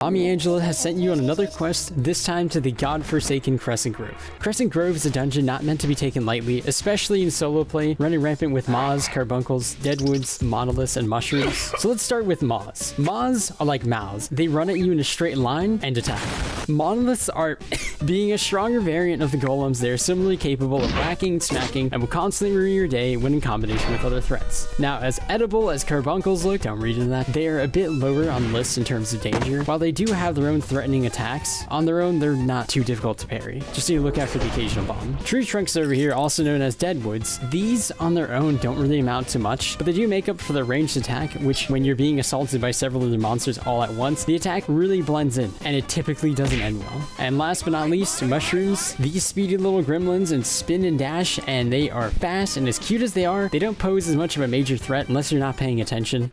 Mommy Angela has sent you on another quest, this time to the godforsaken Crescent Grove. Crescent Grove is a dungeon not meant to be taken lightly, especially in solo play, running rampant with Maws, Carbuncles, Deadwoods, Monoliths, and Mushrooms. So let's start with Maws. Maws are like Mows. They run at you in a straight line and attack. Monoliths are, being a stronger variant of the golems, they are similarly capable of whacking, smacking, and will constantly ruin your day when in combination with other threats. Now, as edible as Carbuncles look, don't read into that, they are a bit lower on the list in terms of danger. While they do have their own threatening attacks, on their own they're not too difficult to parry. Just need to look out for the occasional bomb. Tree Trunks over here, also known as Deadwoods, these on their own don't really amount to much, but they do make up for their ranged attack, which when you're being assaulted by several other monsters all at once, the attack really blends in, and it typically doesn't end well. And last but not least, Mushrooms. These speedy little gremlins and spin and dash, and they are fast, and as cute as they are, they don't pose as much of a major threat unless you're not paying attention.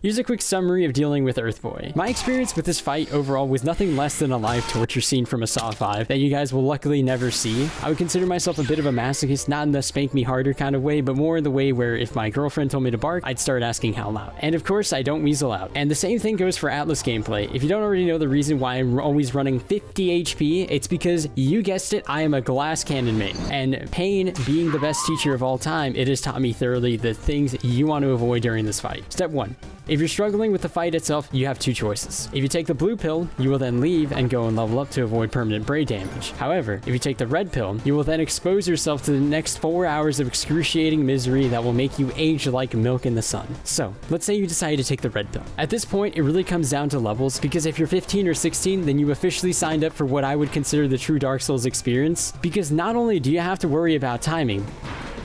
Here's a quick summary of dealing with Earthboy. My experience with this fight overall was nothing less than a live torture scene from a Saw 5 that you guys will luckily never see. I would consider myself a bit of a masochist, not in the spank me harder kind of way, but more in the way where if my girlfriend told me to bark, I'd start asking how loud. And of course, I don't weasel out. And the same thing goes for ATLYSS gameplay. If you don't already know the reason why I'm always running 50 HP, it's because, you guessed it, I am a glass cannon main. And Pain, being the best teacher of all time, it has taught me thoroughly the things you want to avoid during this fight. Step 1. If you're struggling with the fight itself, you have two choices. If you take the blue pill, you will then leave and go and level up to avoid permanent brain damage. However, if you take the red pill, you will then expose yourself to the next 4 hours of excruciating misery that will make you age like milk in the sun. So, let's say you decide to take the red pill. At this point, it really comes down to levels, because if you're 15 or 16, then you officially signed up for what I would consider the true Dark Souls experience, because not only do you have to worry about timing,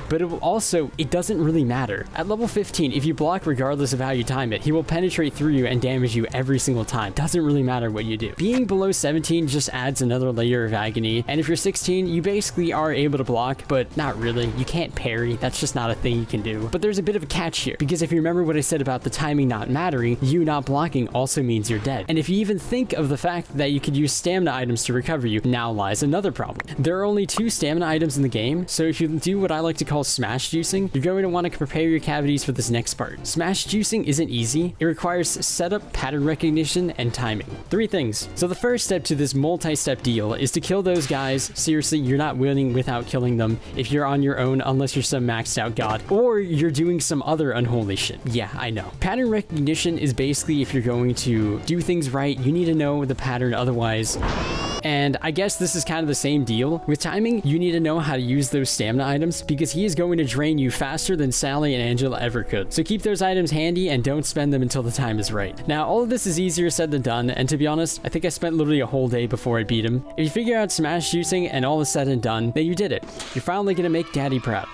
but it doesn't really matter. At level 15, if you block regardless of how you time it, he will penetrate through you and damage you every single time. Doesn't really matter what you do. Being below 17 just adds another layer of agony, and if you're 16, you basically are able to block, but not really. You can't parry, that's just not a thing you can do. But there's a bit of a catch here, because if you remember what I said about the timing not mattering, you not blocking also means you're dead. And if you even think of the fact that you could use stamina items to recover you, now lies another problem. There are only 2 stamina items in the game, so if you do what I like to call smash juicing, you're going to want to prepare your cavities for this next part. Smash juicing isn't easy. It requires setup, pattern recognition, and timing. 3 things. So the first step to this multi-step deal is to kill those guys. Seriously, you're not winning without killing them if you're on your own, unless you're some maxed out god, or you're doing some other unholy shit. Yeah, I know. Pattern recognition is basically if you're going to do things right, you need to know the pattern, otherwise... And I guess this is kind of the same deal. With timing, you need to know how to use those stamina items, because he is going to drain you faster than Sally and Angela ever could. So keep those items handy and don't spend them until the time is right. Now, all of this is easier said than done, and to be honest, I think I spent literally a whole day before I beat him. If you figure out smash juicing and all is said and done, then you did it. You're finally gonna make daddy proud.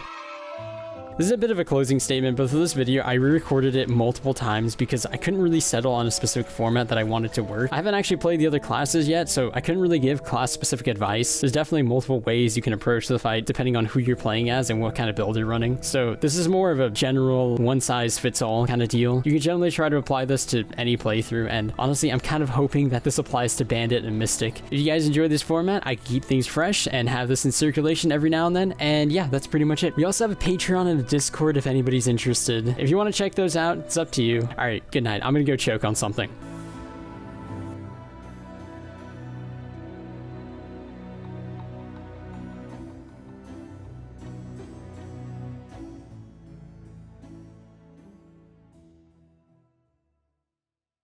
This is a bit of a closing statement, but for this video, I re-recorded it multiple times because I couldn't really settle on a specific format that I wanted to work. I haven't actually played the other classes yet, so I couldn't really give class-specific advice. There's definitely multiple ways you can approach the fight depending on who you're playing as and what kind of build you're running. So this is more of a general one-size-fits-all kind of deal. You can generally try to apply this to any playthrough, and honestly, I'm kind of hoping that this applies to Bandit and Mystic. If you guys enjoy this format, I keep things fresh and have this in circulation every now and then, and yeah, that's pretty much it. We also have a Patreon and a Discord if anybody's interested. If you want to check those out, it's up to you. Alright, good night. I'm gonna go choke on something.